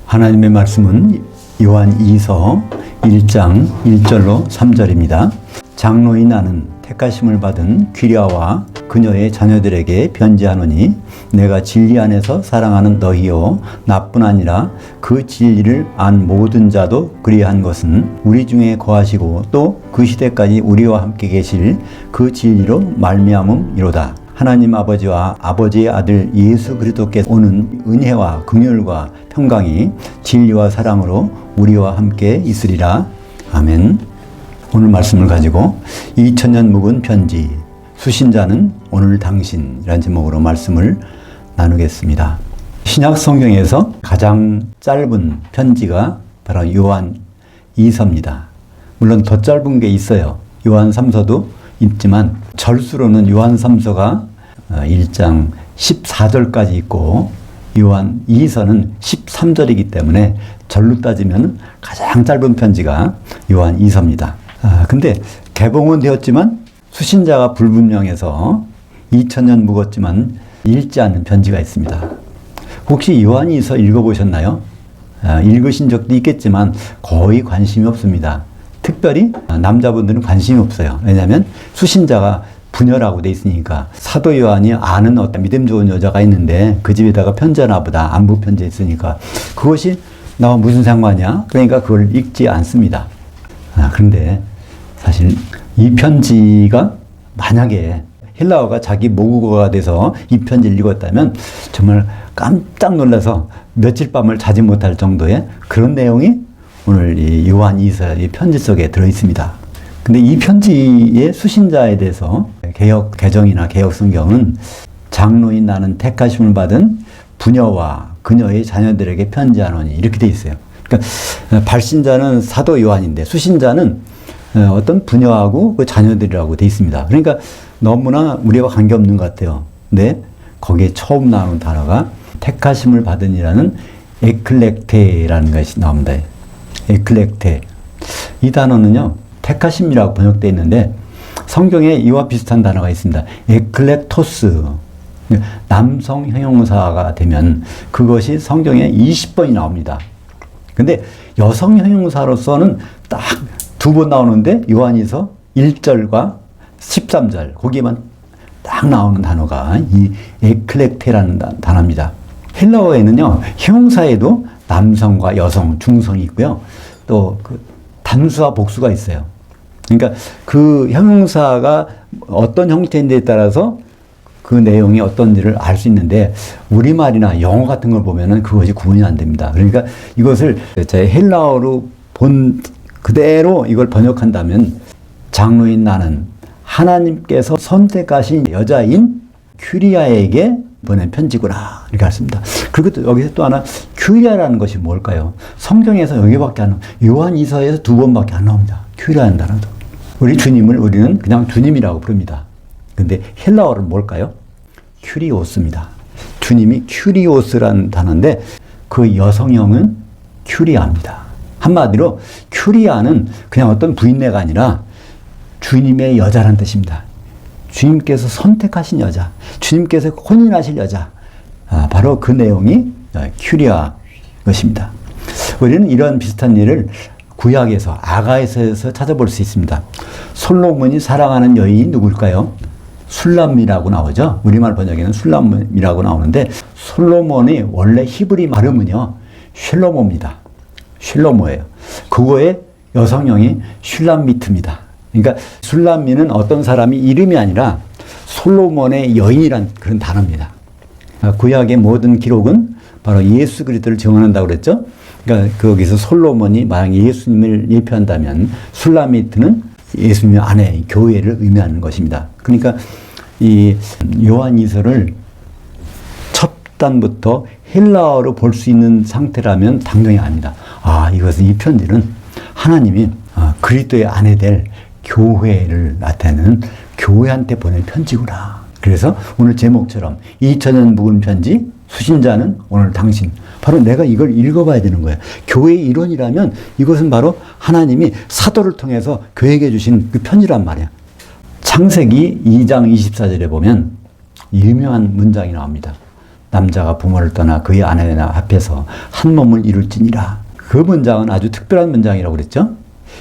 하나님의 말씀은 요한 2서 1장 1절로 3절입니다. 장로인 나는 택하심을 받은 귀랴와 그녀의 자녀들에게 편지하노니 내가 진리 안에서 사랑하는 너희요 나뿐 아니라 그 진리를 안 모든 자도 그리한 것은 우리 중에 거하시고 또 그 시대까지 우리와 함께 계실 그 진리로 말미암음이로다. 하나님 아버지와 아버지의 아들 예수 그리스도께서 오는 은혜와 긍휼과 평강이 진리와 사랑으로 우리와 함께 있으리라. 아멘. 오늘 말씀을 가지고 2000년 묵은 편지 수신자는 오늘 당신이라는 제목으로 말씀을 나누겠습니다. 신약 성경에서 가장 짧은 편지가 바로 요한 2서입니다. 물론 더 짧은 게 있어요. 요한 3서도 있지만 절수로는 요한 3서가 1장 14절까지 있고 요한 2서는 13절이기 때문에 절로 따지면 가장 짧은 편지가 요한 2서입니다. 근데 개봉은 되었지만 수신자가 불분명해서 2000년 묵었지만 읽지 않는 편지가 있습니다. 혹시 요한 2서 읽어보셨나요? 읽으신 적도 있겠지만 거의 관심이 없습니다. 특별히 남자분들은 관심이 없어요. 왜냐하면 수신자가 부녀라고 돼 있으니까 사도 요한이 아는 어떤 믿음 좋은 여자가 있는데 그 집에다가 편지하나 보다 안부 편지 있으니까 그것이 나와 무슨 상관이야? 그러니까 그걸 읽지 않습니다. 그런데 사실 이 편지가 만약에 헬라어가 자기 모국어가 돼서 이 편지를 읽었다면 정말 깜짝 놀라서 며칠 밤을 자지 못할 정도의 그런 내용이 오늘 이 요한 2서 이 편지 속에 들어있습니다. 근데 이 편지의 수신자에 대해서 개역 개정이나 개역 성경은 장로인 나는 택하심을 받은 부녀와 그녀의 자녀들에게 편지하노니 이렇게 돼 있어요. 그러니까 발신자는 사도 요한인데 수신자는 어떤 부녀하고 그 자녀들이라고 돼 있습니다. 그러니까 너무나 우리와 관계없는 것 같아요. 근데 거기에 처음 나오는 단어가 택하심을 받은이라는 에클렉테라는 것이 나옵니다. 에클렉테. 이 단어는요, 택하심이라고 번역되어 있는데 성경에 이와 비슷한 단어가 있습니다. 에클렉토스. 남성 형용사가 되면 그것이 성경에 20번이 나옵니다. 근데 여성 형용사로서는 딱 두 번 나오는데 요한이서 1절과 13절 거기에만 딱 나오는 단어가 이 에클렉테라는 단어입니다. 헬라어에는요 형용사에도 남성과 여성, 중성이 있고요. 또 그 단수와 복수가 있어요. 그러니까 그 형용사가 어떤 형태인지에 따라서 그 내용이 어떤지를 알 수 있는데 우리말이나 영어 같은 걸 보면은 그것이 구분이 안 됩니다. 그러니까 이것을 제 헬라어로 본 그대로 이걸 번역한다면 장로인 나는 하나님께서 선택하신 여자인 큐리아에게 보낸 편지구나 이렇게 했습니다. 그리고 또 여기서 또 하나 큐리아라는 것이 뭘까요? 성경에서 여기밖에 안 나옵니다. 요한 2서에서 두 번밖에 안 나옵니다. 큐리아라는 단어도. 우리 주님을 우리는 그냥 주님이라고 부릅니다. 근데 헬라어는 뭘까요? 큐리오스입니다. 주님이 큐리오스라는 단어인데 그 여성형은 큐리아입니다. 한마디로 큐리아는 그냥 어떤 부인네가 아니라 주님의 여자라는 뜻입니다. 주님께서 선택하신 여자, 주님께서 혼인하실 여자, 바로 그 내용이 큐리아 것입니다. 우리는 이런 비슷한 일을 구약에서 아가에서에서 찾아볼 수 있습니다. 솔로몬이 사랑하는 여인이 누굴까요? 술람이라고 나오죠. 우리말 번역에는 술람이라고 나오는데 솔로몬이 원래 히브리 발음은요 쉘로모입니다. 쉘로모예요. 그거의 여성형이 슐람미트입니다. 그러니까 술람미는 어떤 사람이 이름이 아니라 솔로몬의 여인이란 그런 단어입니다. 구약의 모든 기록은 바로 예수 그리스도를 증언한다고 그랬죠. 그러니까 거기서 솔로몬이 만약 예수님을 예표한다면 술라미트는 예수님의 아내, 교회를 의미하는 것입니다. 그러니까 이 요한 2서를 첫 단부터 헬라어로 볼 수 있는 상태라면 당연히 아닙니다. 이것은 이 편지는 하나님이 그리스도의 아내 될 교회를 나타내는 교회한테 보낸 편지구나. 그래서 오늘 제목처럼 2000년 묵은 편지, 수신자는 오늘 당신. 바로 내가 이걸 읽어봐야 되는 거예요. 교회의 일원이라면 이것은 바로 하나님이 사도를 통해서 교회에게 주신 그 편지란 말이야. 창세기 2장 24절에 보면 유명한 문장이 나옵니다. 남자가 부모를 떠나 그의 아내나 합해서 한 몸을 이룰지니라. 그 문장은 아주 특별한 문장이라고 그랬죠.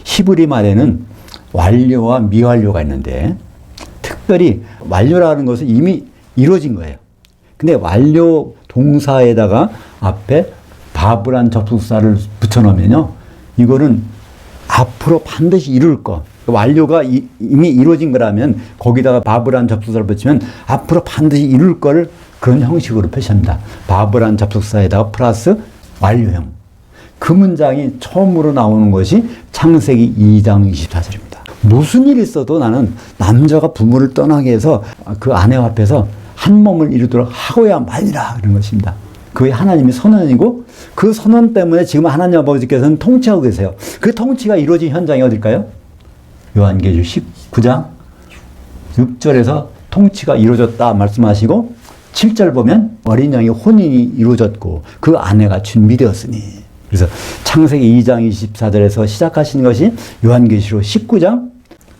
히브리 말에는 완료와 미완료가 있는데 특별히 완료라는 것은 이미 이루어진 거예요. 근데 완료 동사에다가 앞에 바브란 접속사를 붙여놓으면요, 이거는 앞으로 반드시 이룰 거. 완료가 이미 이루어진 거라면 거기다가 바브란 접속사를 붙이면 앞으로 반드시 이룰 걸 그런 형식으로 표시합니다. 바브란 접속사에다가 플러스 완료형. 그 문장이 처음으로 나오는 것이 창세기 2장 24절입니다. 무슨 일이 있어도 나는 남자가 부모를 떠나게 해서 그 아내와 앞에서 한 몸을 이루도록 하고야 말리라, 그런 것입니다. 그게 하나님의 선언이고 그 선언 때문에 지금 하나님 아버지께서는 통치하고 계세요. 그 통치가 이루어진 현장이 어딜까요? 요한계시록 19장 6절에서 통치가 이루어졌다 말씀하시고 7절 보면 어린 양의 혼인이 이루어졌고 그 아내가 준비되었으니, 그래서 창세기 2장 24절에서 시작하신 것이 요한계시록 19장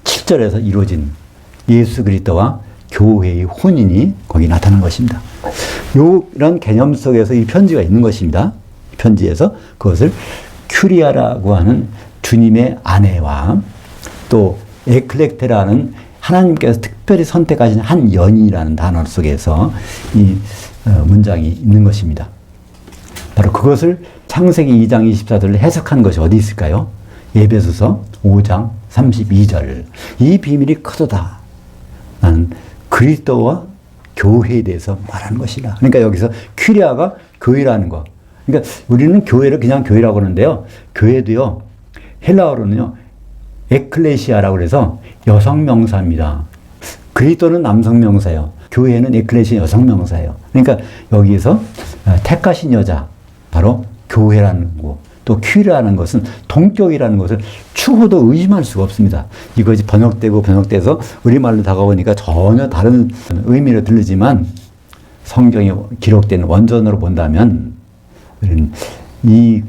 7절에서 이루어진 예수 그리스도와 교회의 혼인이 거기 나타난 것입니다. 이런 개념 속에서 이 편지가 있는 것입니다. 이 편지에서 그것을 큐리아라고 하는 주님의 아내와 또 에클렉테라는 하나님께서 특별히 선택하신 한 연인이라는 단어 속에서 이 문장이 있는 것입니다. 바로 그것을 창세기 2장 24절을 해석한 것이 어디 있을까요? 에베소서 5장 32절. 이 비밀이 크도다. 나는 그리스도와 교회에 대해서 말하는 것이다. 그러니까 여기서 큐리아가 교회라는 거. 그러니까 우리는 교회를 그냥 교회라고 하는데요. 교회도요, 헬라어로는요, 에클레시아라고 해서 여성 명사입니다. 그리스도는 남성 명사예요. 교회는 에클레시아 여성 명사예요. 그러니까 여기에서 택하신 여자, 바로 교회라는 거, 또 큐리라는 것은 동격이라는 것을 추호도 의심할 수가 없습니다. 이것이 번역돼서 우리말로 다가오니까 전혀 다른 의미로 들리지만 성경에 기록된 원전으로 본다면 우리는 이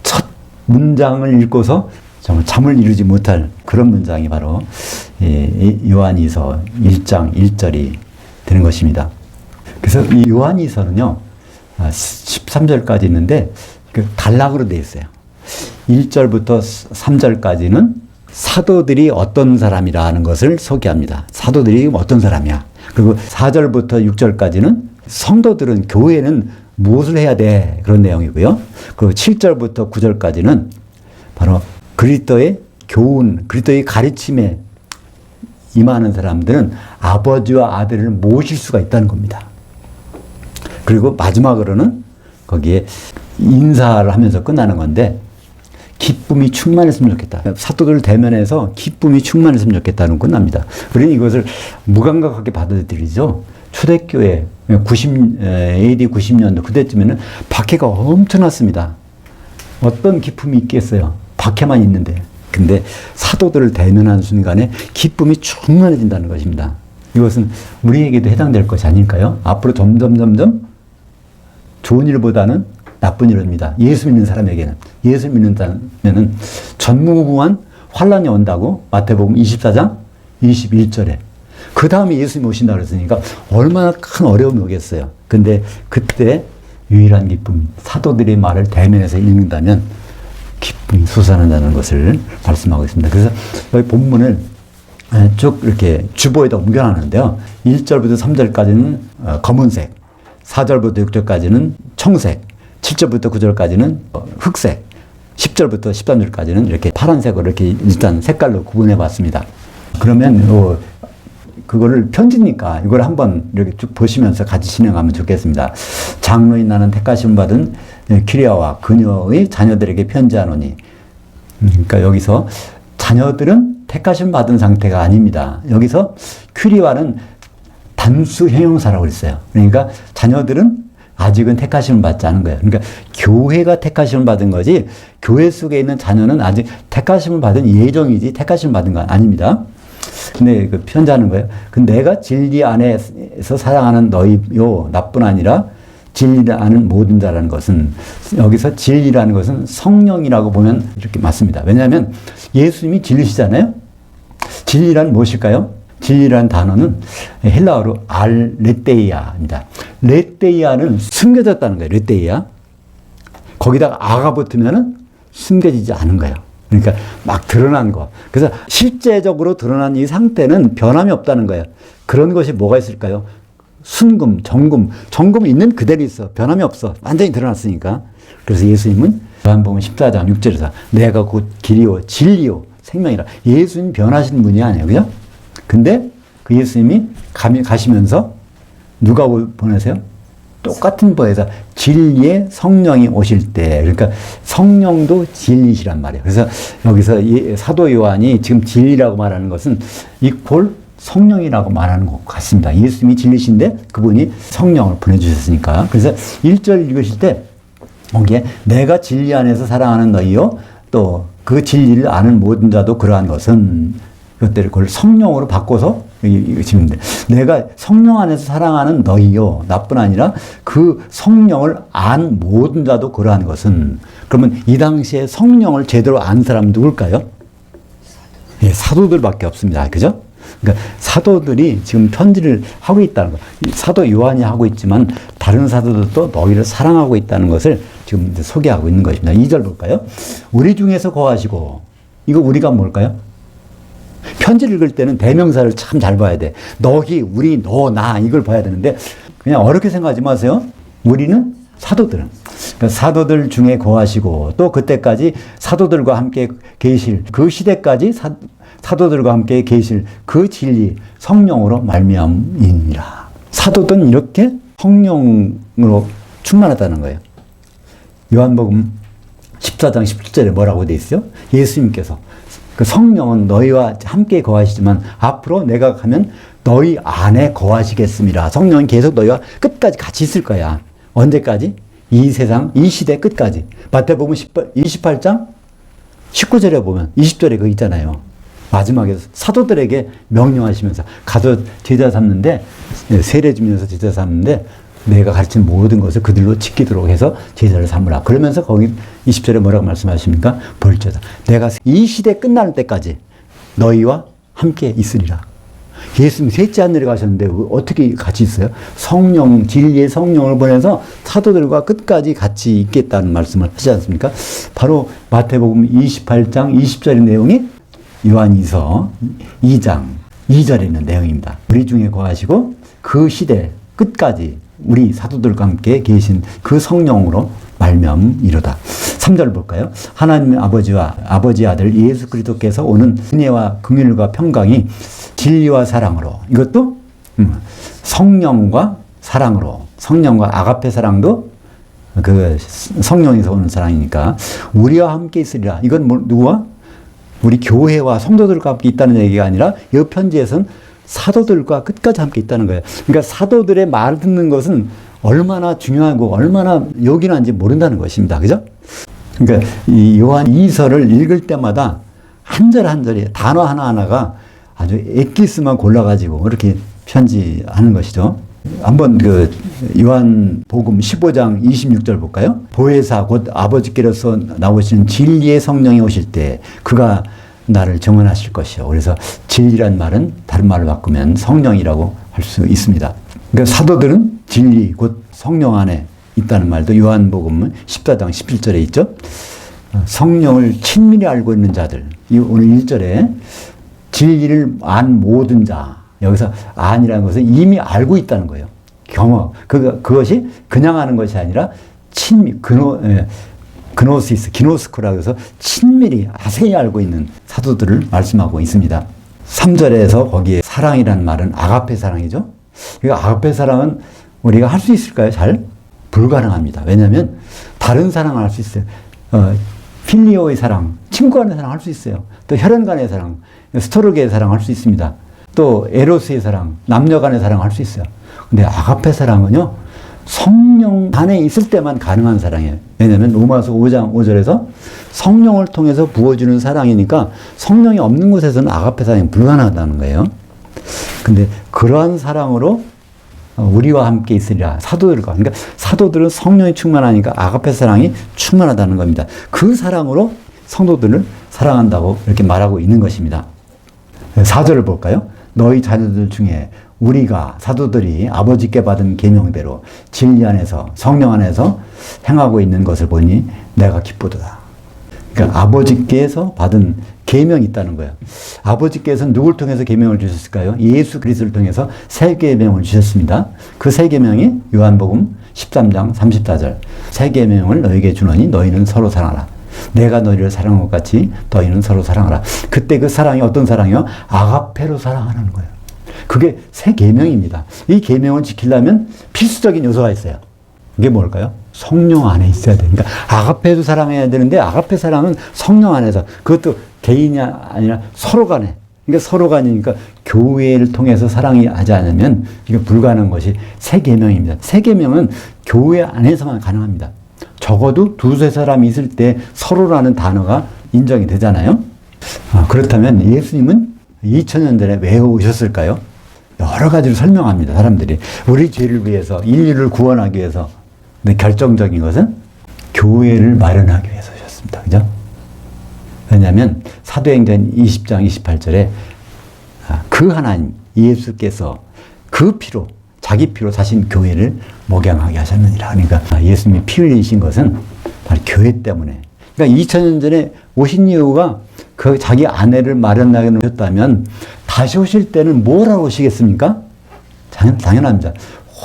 첫 문장을 읽고서 정말 잠을 이루지 못할 그런 문장이 바로 요한이서 1장 1절이 되는 것입니다. 그래서 이 요한이서는요, 13절까지 있는데 단락으로 되어 있어요. 1절부터 3절까지는 사도들이 어떤 사람이라는 것을 소개합니다. 사도들이 어떤 사람이야. 그리고 4절부터 6절까지는 성도들은, 교회는 무엇을 해야 돼, 그런 내용이고요. 그리고 7절부터 9절까지는 바로 그리스도의 교훈, 그리스도의 가르침에 임하는 사람들은 아버지와 아들을 모실 수가 있다는 겁니다. 그리고 마지막으로는 거기에 인사를 하면서 끝나는 건데, 기쁨이 충만했으면 좋겠다. 사도들 대면해서 기쁨이 충만했으면 좋겠다는 끝납니다. 우리는 이것을 무감각하게 받아들이죠. 초대교회 AD 90년도 그때쯤에는 박해가 엄청났습니다. 어떤 기쁨이 있겠어요? 박해만 있는데. 근데 사도들을 대면하는 순간에 기쁨이 충만해진다는 것입니다. 이것은 우리에게도 해당될 것이 아닐까요? 앞으로 점점 좋은 일보다는 나쁜 일입니다. 예수 믿는 사람에게는. 예수 믿는다면은 전무후무한 환란이 온다고 마태복음 24장 21절에. 그 다음에 예수님이 오신다고 그랬으니까 얼마나 큰 어려움이 오겠어요. 근데 그때 유일한 기쁨, 사도들의 말을 대면해서 읽는다면 기쁨이 솟아난다는 것을 말씀하고 있습니다. 그래서 여기 본문을 쭉 이렇게 주보에다 옮겨놨는데요. 1절부터 3절까지는 검은색, 4절부터 6절까지는 청색, 7절부터 9절까지는 흑색, 10절부터 13절까지는 이렇게 파란색으로 이렇게 일단 색깔로 구분해 봤습니다. 그러면 그거를 편지니까 이걸 한번 이렇게 쭉 보시면서 같이 진행하면 좋겠습니다. 장로인 나는 택하심을 받은 큐리아와 그녀의 자녀들에게 편지하노니. 그러니까 여기서 자녀들은 택하심 받은 상태가 아닙니다. 여기서 큐리아는 단수 형용사라고 했어요. 그러니까 자녀들은 아직은 택하심을 받지 않은 거예요. 그러니까 교회가 택하심을 받은 거지, 교회 속에 있는 자녀는 아직 택하심을 받은 예정이지 택하심을 받은 건 아닙니다. 근데 그 편지하는 거예요. 그 내가 진리 안에서 사랑하는 너희요 나뿐 아니라 진리를 아는 모든 자라는 것은, 여기서 진리라는 것은 성령이라고 보면 이렇게 맞습니다. 왜냐하면 예수님이 진리시잖아요. 진리란 무엇일까요? 진리라는 단어는 헬라어로 알레테이아입니다. 레떼이아는 숨겨졌다는 거예요. 레떼이아. 거기다가 아가 붙으면은 숨겨지지 않은 거예요. 그러니까 막 드러난 거. 그래서 실제적으로 드러난 이 상태는 변함이 없다는 거예요. 그런 것이 뭐가 있을까요? 순금, 정금. 정금은 있는 그대로 있어. 변함이 없어. 완전히 드러났으니까. 그래서 예수님은 요한복음 14장 6절에서 내가 곧 길이요 진리요 생명이라. 예수님 변하신 분이 아니에요. 그죠? 근데 그 예수님이 가시면서 누가 보내세요? 똑같은 보에서 진리의 성령이 오실 때, 그러니까 성령도 진리시란 말이에요. 그래서 여기서 사도 요한이 지금 진리라고 말하는 것은 이퀄 성령이라고 말하는 것 같습니다. 예수님이 진리신데 그분이 성령을 보내주셨으니까. 그래서 1절 읽으실 때 거기에 내가 진리 안에서 사랑하는 너희요 또 그 진리를 아는 모든 자도 그러한 것은 그것들을 그걸 성령으로 바꿔서 이거 지금 내가 성령 안에서 사랑하는 너희요 나뿐 아니라 그 성령을 안 모든 자도 그러한 것은 그러면 이 당시에 성령을 제대로 안 사람 누굴까요? 예, 사도들밖에 없습니다. 그죠? 그러니까 사도들이 지금 편지를 하고 있다는 거. 사도 요한이 하고 있지만 다른 사도들도 너희를 사랑하고 있다는 것을 지금 소개하고 있는 것입니다. 2절 볼까요? 우리 중에서 거하시고 이거 우리가 뭘까요? 편지를 읽을 때는 대명사를 참 잘 봐야 돼. 너희, 우리, 너, 나 이걸 봐야 되는데 그냥 어렵게 생각하지 마세요. 우리는 사도들은. 그러니까 사도들 중에 거하시고 또 그때까지 사도들과 함께 계실 그 시대까지 사도들과 함께 계실 그 진리 성령으로 말미암이니라. 사도들은 이렇게 성령으로 충만하다는 거예요. 요한복음 14장 17절에 뭐라고 돼 있어요? 예수님께서 그 성령은 너희와 함께 거하시지만 앞으로 내가 가면 너희 안에 거하시겠습니다. 성령은 계속 너희와 끝까지 같이 있을 거야. 언제까지? 이 세상, 이 시대 끝까지. 마태복음 28장 19절에 보면 20절에 그거 있잖아요. 마지막에 사도들에게 명령하시면서 가서 제자 삼는데 세례 주면서 제자 삼는데 내가 가르친 모든 것을 그들로 지키도록 해서 제자를 삼으라. 그러면서 거기 20절에 뭐라고 말씀하십니까? 볼지어다. 내가 이 시대 끝날 때까지 너희와 함께 있으리라. 예수님 셋째 하늘에 가셨는데 어떻게 같이 있어요? 성령, 진리의 성령을 보내서 사도들과 끝까지 같이 있겠다는 말씀을 하지 않습니까? 바로 마태복음 28장 20절의 내용이 요한이서 2장 2절에 있는 내용입니다. 우리 중에 거하시고 그 시대 끝까지 우리 사도들과 함께 계신 그 성령으로 말미암이로다. 3절 볼까요? 하나님 아버지와 아버지 아들 예수 그리스도께서 오는 은혜와 긍휼과 평강이 진리와 사랑으로 이것도 성령과 사랑으로 성령과 아가페 사랑도 그 성령에서 오는 사랑이니까 우리와 함께 있으리라. 이건 누구와? 우리 교회와 성도들과 함께 있다는 얘기가 아니라 이 편지에서는 사도들과 끝까지 함께 있다는 거예요. 그러니까 사도들의 말을 듣는 것은 얼마나 중요하고 얼마나 요긴한지 모른다는 것입니다. 그죠? 그러니까 이 요한 2서를 읽을 때마다 한 절 한 절이 단어 하나하나가 아주 엑기스만 골라가지고 이렇게 편지하는 것이죠. 한번 그 요한복음 15장 26절 볼까요? 보혜사 곧 아버지께로서 나오시는 진리의 성령이 오실 때 그가 나를 정언하실 것이요. 그래서 진리란 말은 다른 말로 바꾸면 성령이라고 할 수 있습니다. 그러니까 사도들은 진리 곧 성령 안에 있다는 말도 요한복음 14장 17절에 있죠. 성령을 친밀히 알고 있는 자들. 오늘 1절에 진리를 안 모든 자. 여기서 안이라는 것은 이미 알고 있다는 거예요. 경험. 그것이 그냥 하는 것이 아니라 친밀, 기노스코라고 해서 친밀히 자세히 알고 있는 사도들을 말씀하고 있습니다. 3절에서 거기에 사랑이라는 말은 아가페 사랑이죠. 이 아가페 사랑은 우리가 할 수 있을까요? 잘? 불가능합니다. 왜냐하면 다른 사랑을 할 수 있어요. 필리오의 사랑, 친구 간의 사랑 할 수 있어요. 또 혈연 간의 사랑, 스토르게의 사랑 할 수 있습니다. 또 에로스의 사랑, 남녀 간의 사랑 할 수 있어요. 근데 아가페 사랑은요, 성령 안에 있을 때만 가능한 사랑이에요. 왜냐하면 로마서 5장 5절에서 성령을 통해서 부어주는 사랑이니까 성령이 없는 곳에서는 아가페 사랑이 불가능하다는 거예요. 근데 그러한 사랑으로 우리와 함께 있으리라. 사도들과. 그러니까 사도들은 성령이 충만하니까 아가페 사랑이 충만하다는 겁니다. 그 사랑으로 성도들을 사랑한다고 이렇게 말하고 있는 것입니다. 4절을 볼까요? 너희 자녀들 중에 우리가 사도들이 아버지께 받은 계명대로 진리 안에서 성령 안에서 행하고 있는 것을 보니 내가 기쁘도다. 그러니까 아버지께서 받은 계명이 있다는 거예요. 아버지께서 누굴 통해서 계명을 주셨을까요? 예수 그리스도를 통해서 새 계명을 주셨습니다. 그 새 계명이 요한복음 13장 34절. 새 계명을 너에게 주노니 너희는 서로 사랑하라. 내가 너희를 사랑한 것 같이 너희는 서로 사랑하라. 그때 그 사랑이 어떤 사랑이요? 아가페로 사랑하는 거예요. 그게 새 계명입니다. 이 계명을 지키려면 필수적인 요소가 있어요. 그게 뭘까요? 성령 안에 있어야 돼요. 그러니까 아가페도 사랑해야 되는데 아가페 사랑은 성령 안에서, 그것도 개인이 아니라 서로 간에. 그러니까 서로 간이니까 교회를 통해서 사랑이 하지 않으면 이게 불가능한 것이 새 계명입니다. 새 계명은 교회 안에서만 가능합니다. 적어도 두세 사람이 있을 때 서로라는 단어가 인정이 되잖아요. 그렇다면 예수님은 2000년 전에 왜 오셨을까요? 여러 가지로 설명합니다. 사람들이 우리 죄를 위해서, 인류를 구원하기 위해서. 근데 결정적인 것은 교회를 마련하기 위해서 오셨습니다. 그죠? 왜냐하면 사도행전 20장 28절에 그 하나님 예수께서 그 피로, 자기 피로 사신 교회를 목양하게 하셨느니라. 그러니까 예수님이 피 흘리신 것은 바로 교회 때문에. 그러니까 2000년 전에 오신 이유가 그 자기 아내를 마련하게 놓으셨다면 다시 오실 때는 뭘 하러 오시겠습니까? 당연합니다.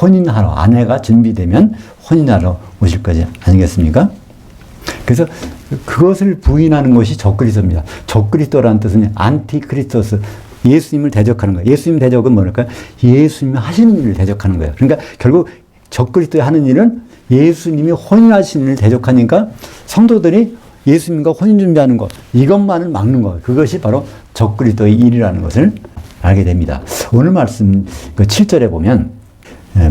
혼인하러, 아내가 준비되면 혼인하러 오실 거지 아니겠습니까? 그래서 그것을 부인하는 것이 적그리스도입니다. 적그리스도라는 뜻은 안티크리스토스, 예수님을 대적하는 거예요. 예수님 대적은 뭘까요? 예수님이 하시는 일을 대적하는 거예요. 그러니까 결국 적그리스도의 하는 일은 예수님이 혼인하시는 일을 대적하니까 성도들이 예수님과 혼인 준비하는 것, 이것만을 막는 것, 그것이 바로 적그리스도의 일이라는 것을 알게 됩니다. 오늘 말씀 그 7절에 보면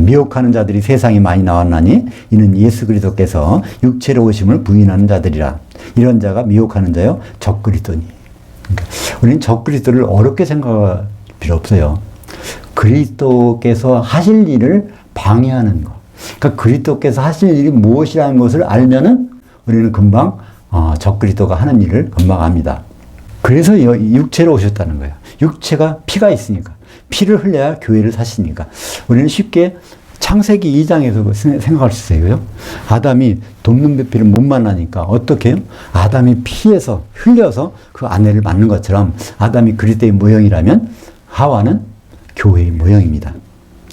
미혹하는 자들이 세상에 많이 나왔나니 이는 예수 그리스도께서 육체로 오심을 부인하는 자들이라. 이런 자가 미혹하는 자요 적그리스도니. 그러니까 우리는 적그리스도를 어렵게 생각할 필요 없어요. 그리스도께서 하실 일을 방해하는 것. 그러니까 그리스도께서 하실 일이 무엇이라는 것을 알면은 우리는 금방 적그리스도가 하는 일을 금방 압니다. 그래서 육체로 오셨다는 거예요. 육체가 피가 있으니까. 피를 흘려야 교회를 사시니까. 우리는 쉽게 창세기 2장에서 생각할 수 있어요. 아담이 돕는 배필을 못 만나니까 어떻게 해요? 아담이 피에서 흘려서 그 아내를 만난 것처럼 아담이 그리스도의 모형이라면 하와는 교회의 모형입니다.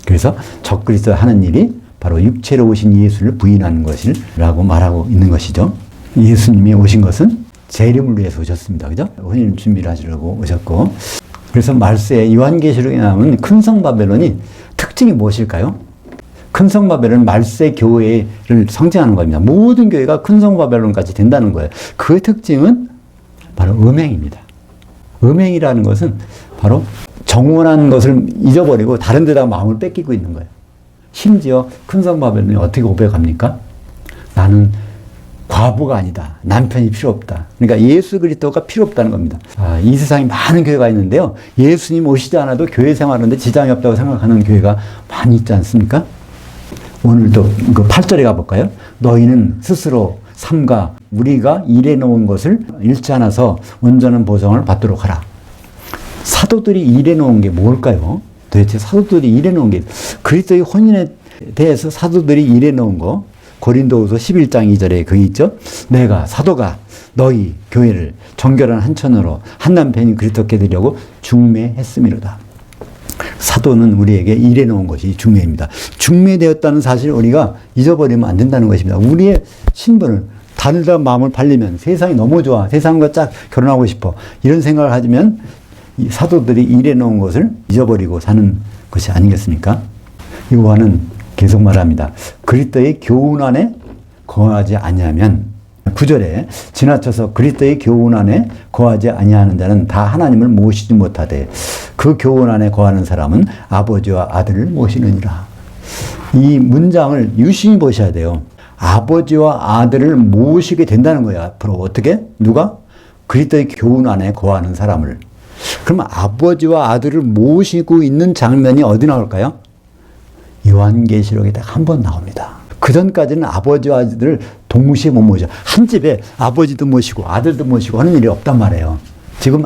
그래서 적그리스도 하는 일이 바로 육체로 오신 예수를 부인하는 것이라고 말하고 있는 것이죠. 예수님이 오신 것은 재림을 위해서 오셨습니다. 그죠? 혼인 준비를 하시려고 오셨고. 그래서 말세에 요한계시록에 나오는 큰 성 바벨론이 특징이 무엇일까요? 큰 성 바벨론은 말세 교회를 상징하는 겁니다. 모든 교회가 큰 성 바벨론까지 된다는 거예요. 그 특징은 바로 음행입니다. 음행이라는 것은 바로 정원한 것을 잊어버리고 다른 데다가 마음을 뺏기고 있는 거예요. 심지어 큰 성 바벨론이 어떻게 고백합니까? 나는 과부가 아니다. 남편이 필요 없다. 그러니까 예수 그리스도가 필요 없다는 겁니다. 이 세상에 많은 교회가 있는데요. 예수님 오시지 않아도 교회 생활하는데 지장이 없다고 생각하는 교회가 많이 있지 않습니까? 오늘도 그 8절에 가볼까요? 너희는 스스로 삼가 우리가 일해놓은 것을 잃지 않아서 온전한 보상을 받도록 하라. 사도들이 일해놓은 게 뭘까요? 도대체 사도들이 일해놓은 게 그리스도의 혼인에 대해서 사도들이 일해놓은 거 고린도후서 11장 2절에 그게 있죠. 내가 사도가 너희 교회를 정결한 한천으로 한 남편인 그리스도께 드리려고 중매했음이로다. 사도는 우리에게 일해놓은 것이 중매입니다. 중매되었다는 사실을 우리가 잊어버리면 안 된다는 것입니다. 우리의 신분을 다른 사람 마음을 팔리면 세상이 너무 좋아. 세상과 짝 결혼하고 싶어. 이런 생각을 하면 이 사도들이 일해놓은 것을 잊어버리고 사는 것이 아니겠습니까? 요한은 계속 말합니다. 그리스도의 교훈 안에 거하지 아니하면 9절에 지나쳐서 그리스도의 교훈 안에 거하지 아니하는 자는 다 하나님을 모시지 못하되 그 교훈 안에 거하는 사람은 아버지와 아들을 모시느니라. 이 문장을 유심히 보셔야 돼요. 아버지와 아들을 모시게 된다는 거예요. 앞으로 어떻게? 누가? 그리스도의 교훈 안에 거하는 사람을. 그러면 아버지와 아들을 모시고 있는 장면이 어디 나올까요? 요한계시록에 딱 한 번 나옵니다. 그 전까지는 아버지와 아들을 동시에 못 모셔. 한 집에 아버지도 모시고 아들도 모시고 하는 일이 없단 말이에요. 지금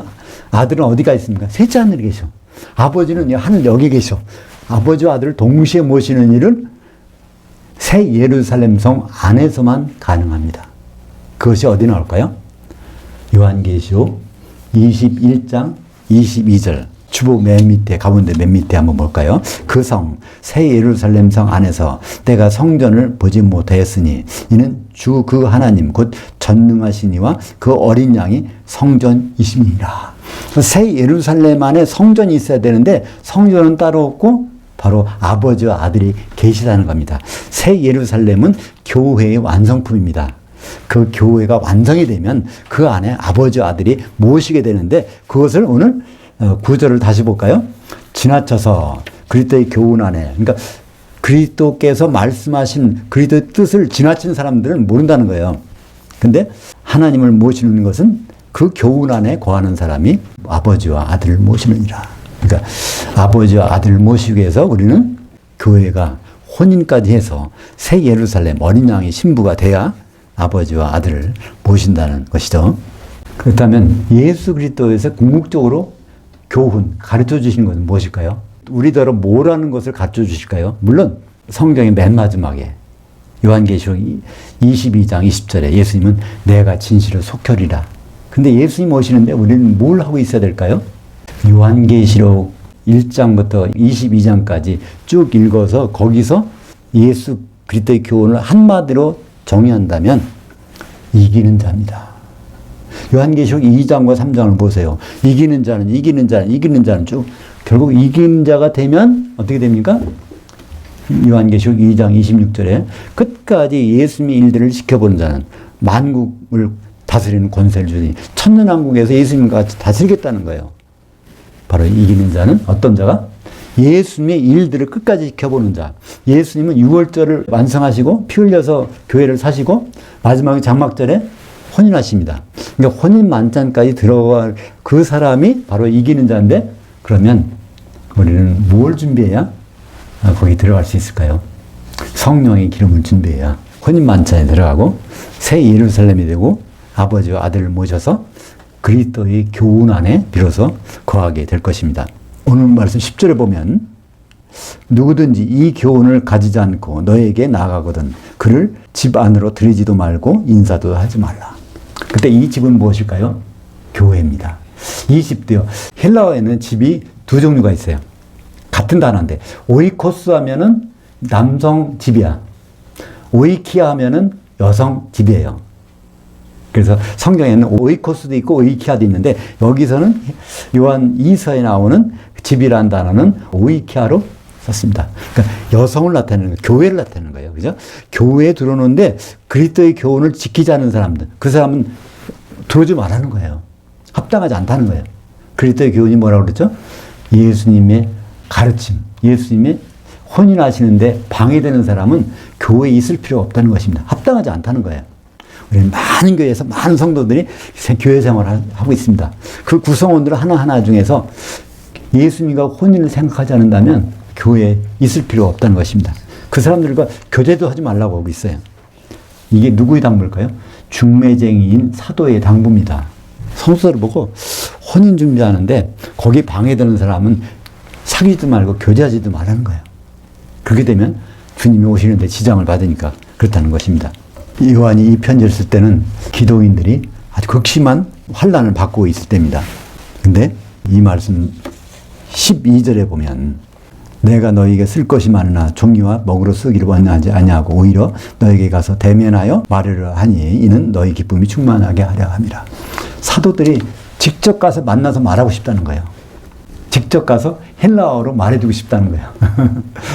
아들은 어디가 있습니까? 셋째 하늘에 계셔. 아버지는 하늘 여기 계셔. 아버지와 아들을 동시에 모시는 일은 새 예루살렘 성 안에서만 가능합니다. 그것이 어디 나올까요? 요한계시록 21장 22절 주보 맨 밑에 가운데 맨 밑에 한번 볼까요? 그 성, 새 예루살렘 성 안에서 내가 성전을 보지 못하였으니 이는 주 그 하나님 곧 전능하신 이와 그 어린 양이 성전이심이니라. 새 예루살렘 안에 성전이 있어야 되는데 성전은 따로 없고 바로 아버지와 아들이 계시다는 겁니다. 새 예루살렘은 교회의 완성품입니다. 그 교회가 완성이 되면 그 안에 아버지와 아들이 모시게 되는데 그것을 오늘 구절을 다시 볼까요? 지나쳐서 그리스도의 교훈 안에, 그러니까 그리스도께서 말씀하신 그리스도의 뜻을 지나친 사람들은 모른다는 거예요. 근데 하나님을 모시는 것은 그 교훈 안에 거하는 사람이 아버지와 아들을 모시느니라. 그러니까 아버지와 아들을 모시기 위해서 우리는 교회가 혼인까지 해서 새 예루살렘 어린 양의 신부가 돼야 아버지와 아들을 모신다는 것이죠. 그렇다면 예수 그리스도에서 궁극적으로 교훈, 가르쳐 주신 것은 무엇일까요? 우리더러 뭐라는 것을 가르쳐 주실까요? 물론 성경의 맨 마지막에 요한계시록 22장 20절에 예수님은 내가 진실을 속혈이라. 근데 예수님 오시는데 우리는 뭘 하고 있어야 될까요? 요한계시록 1장부터 22장까지 쭉 읽어서 거기서 예수 그리스도의 교훈을 한마디로 정의한다면 이기는 자입니다. 요한계시록 2장과 3장을 보세요. 이기는 자는 쭉 결국 이기는 자가 되면 어떻게 됩니까? 요한계시록 2장 26절에 끝까지 예수님의 일들을 지켜보는 자는 만국을 다스리는 권세를 주니 천년왕국에서 예수님과 같이 다스리겠다는 거예요. 바로 이기는 자는 어떤 자가? 예수님의 일들을 끝까지 지켜보는 자. 예수님은 유월절을 완성하시고 피 흘려서 교회를 사시고 마지막에 장막절에 혼인하십니다. 그러니까 혼인 만찬까지 들어갈 그 사람이 바로 이기는 자인데 그러면 우리는 뭘 준비해야 거기 들어갈 수 있을까요? 성령의 기름을 준비해야 혼인 만찬에 들어가고 새 예루살렘이 되고 아버지와 아들을 모셔서 그리스도의 교훈 안에 비로소 거하게 될 것입니다. 오늘 말씀 10절에 보면 누구든지 이 교훈을 가지지 않고 너에게 나아가거든 그를 집 안으로 들이지도 말고 인사도 하지 말라. 그때 이 집은 무엇일까요? 교회입니다. 이 집도요. 헬라어에는 집이 두 종류가 있어요. 같은 단어인데 오이코스 하면은 남성 집이야. 오이키아 하면은 여성 집이에요. 그래서 성경에는 오이코스도 있고 오이키아도 있는데 여기서는 요한 2서에 나오는 집이라는 단어는 오이키아로 썼습니다. 그러니까 여성을 나타내는 거예요. 교회를 나타내는 거예요. 그죠? 교회에 들어오는데 그리스도의 교훈을 지키지 않는 사람들, 그 사람은 들어오지 말라는 거예요. 합당하지 않다는 거예요. 그리스도의 교훈이 뭐라고 그랬죠? 예수님의 가르침, 예수님의 혼인하시는데 방해되는 사람은 교회에 있을 필요가 없다는 것입니다. 합당하지 않다는 거예요. 우리는 많은 교회에서 많은 성도들이 교회 생활을 하고 있습니다. 그 구성원들 하나하나 중에서 예수님과 혼인을 생각하지 않는다면 교회에 있을 필요가 없다는 것입니다. 그 사람들과 교제도 하지 말라고 하고 있어요. 이게 누구의 당부일까요? 중매쟁이인 사도의 당부입니다. 성서를 보고 혼인 준비하는데 거기 방해되는 사람은 사귀지도 말고 교제하지도 말라는 거예요. 그렇게 되면 주님이 오시는데 지장을 받으니까 그렇다는 것입니다. 요한이 이 편지를 쓸 때는 기독인들이 아주 극심한 환난을 받고 있을 때입니다. 근데 이 말씀 12절에 보면 내가 너에게 쓸 것이 많으나 종이와 먹으로 쓰기를 원하지 아니하고 오히려 너에게 가서 대면하여 말하려 하니 이는 너희 기쁨이 충만하게 하려 함이라. 사도들이 직접 가서 만나서 말하고 싶다는 거예요. 직접 가서 헬라어로 말해주고 싶다는 거예요.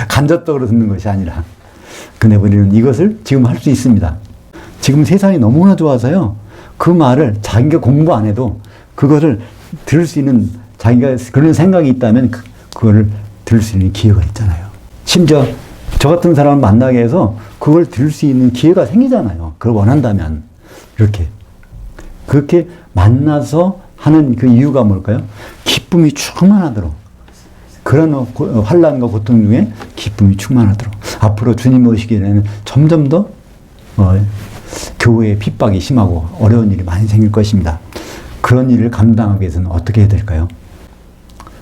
간접적으로 듣는 것이 아니라. 근데 우리는 이것을 지금 할 수 있습니다. 지금 세상이 너무나 좋아서요. 그 말을 자기가 공부 안 해도 그거를 들을 수 있는 자기가 그런 생각이 있다면 그거를 들을 수 있는 기회가 있잖아요. 심지어 저 같은 사람을 만나게 해서 그걸 들을 수 있는 기회가 생기잖아요. 그걸 원한다면. 이렇게. 그렇게 만나서 하는 그 이유가 뭘까요? 기쁨이 충만하도록. 그런 환난과 고통 중에 기쁨이 충만하도록. 앞으로 주님 오시기에는 점점 더 교회의 핍박이 심하고 어려운 일이 많이 생길 것입니다. 그런 일을 감당하기 위해서는 어떻게 해야 될까요?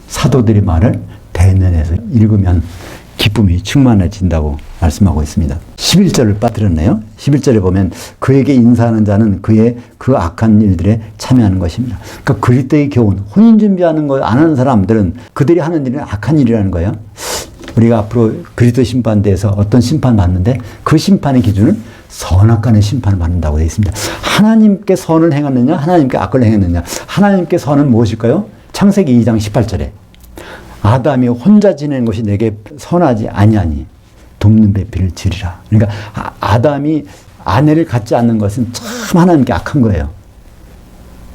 사도들의 말을 대면해서 읽으면 기쁨이 충만해진다고 말씀하고 있습니다. 11절을 빠뜨렸네요. 11절에 보면 그에게 인사하는 자는 그의 그 악한 일들에 참여하는 것입니다. 그러니까 그리스도의 교훈, 혼인 준비하는 거 안 하는 사람들은 그들이 하는 일은 악한 일이라는 거예요. 우리가 앞으로 그리스도 심판대에서 어떤 심판 받는데 그 심판의 기준은 선악간의 심판을 받는다고 되어 있습니다. 하나님께 선을 행했느냐, 하나님께 악을 행했느냐. 하나님께 선은 무엇일까요? 창세기 2장 18절에 아담이 혼자 지내는 것이 내게 선하지 아니하니 돕는 배필을 지리라. 그러니까 아담이 아내를 갖지 않는 것은 참 하나님께 악한 거예요.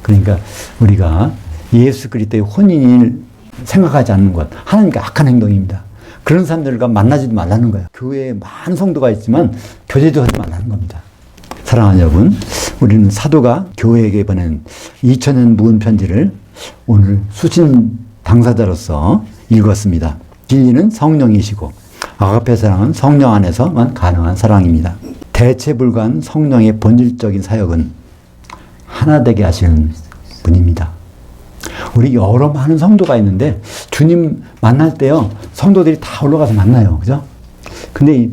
그러니까 우리가 예수 그리스도의 혼인을 생각하지 않는 것, 하나님께 악한 행동입니다. 그런 사람들과 만나지도 말라는 거예요. 교회에 많은 성도가 있지만 교제도 하지 말라는 겁니다. 사랑하는 여러분, 우리는 사도가 교회에게 보낸 2000년 묵은 편지를 오늘 수신 당사자로서 읽었습니다. 진리는 성령이시고 아가페 사랑은 성령 안에서만 가능한 사랑입니다. 대체 불가한 성령의 본질적인 사역은 하나 되게 하시는 분입니다. 우리 여러 많은 성도가 있는데 주님 만날 때요, 성도들이 다 올라가서 만나요. 그죠? 근데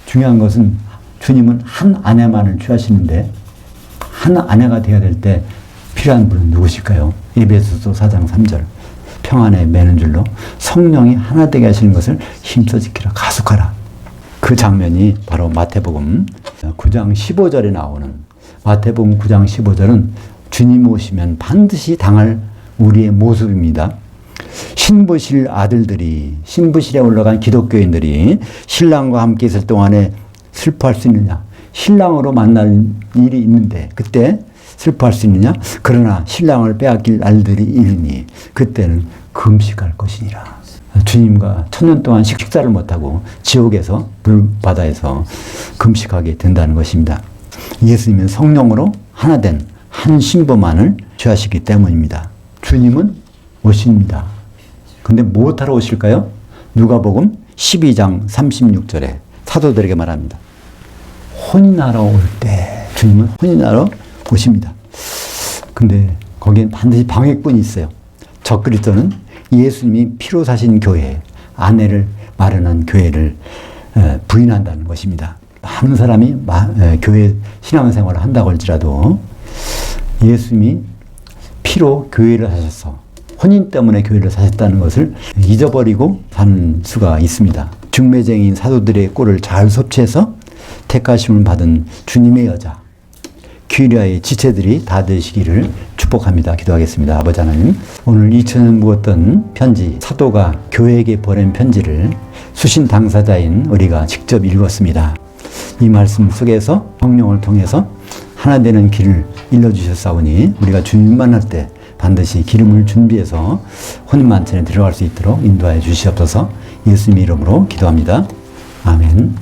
중요한 것은 주님은 한 아내만을 취하시는데 한 아내가 되어야 될 때 필요한 분은 누구실까요? 에베소서 4장 3절. 평안에 매는 줄로 성령이 하나 되게 하시는 것을 힘써 지키라. 가속하라. 그 장면이 바로 마태복음 9장 15절에 나오는, 마태복음 9장 15절은 주님 오시면 반드시 당할 우리의 모습입니다. 신부실 아들들이, 신부실에 올라간 기독교인들이 신랑과 함께 있을 동안에 슬퍼할 수 있느냐? 신랑으로 만날 일이 있는데 그때 슬퍼할 수 있느냐? 그러나 신랑을 빼앗길 날들이 이르니 그때는 금식할 것이니라. 주님과 1000년 동안 식사를 못하고 지옥에서, 불바다에서 금식하게 된다는 것입니다. 예수님은 성령으로 하나 된 한 신부만을 취하시기 때문입니다. 주님은 오십니다. 근데 무엇하러 오실까요? 누가복음 12장 36절에 사도들에게 말합니다. 혼인하러 올 때 주님은 혼인하러 오십니다. 근데 거기엔 반드시 방해꾼이 있어요. 적그리스도는 예수님이 피로 사신 교회, 아내를 마련한 교회를 부인한다는 것입니다. 많은 사람이 교회 신앙생활을 한다고 할지라도 예수님이 피로 교회를 사셔서 혼인 때문에 교회를 사셨다는 것을 잊어버리고 사는 수가 있습니다. 중매쟁이인 사도들의 꼴을 잘 섭취해서 택하심을 받은 주님의 여자 귀리아의 지체들이 다 되시기를 축복합니다. 기도하겠습니다. 아버지 하나님, 오늘 2000년 묵었던 편지, 사도가 교회에게 보낸 편지를 수신 당사자인 우리가 직접 읽었습니다. 이 말씀 속에서 성령을 통해서 하나 되는 길을 일러주셨사오니 우리가 주님 만날 때 반드시 기름을 준비해서 혼인만찬에 들어갈 수 있도록 인도하여 주시옵소서. 예수님 이름으로 기도합니다. 아멘.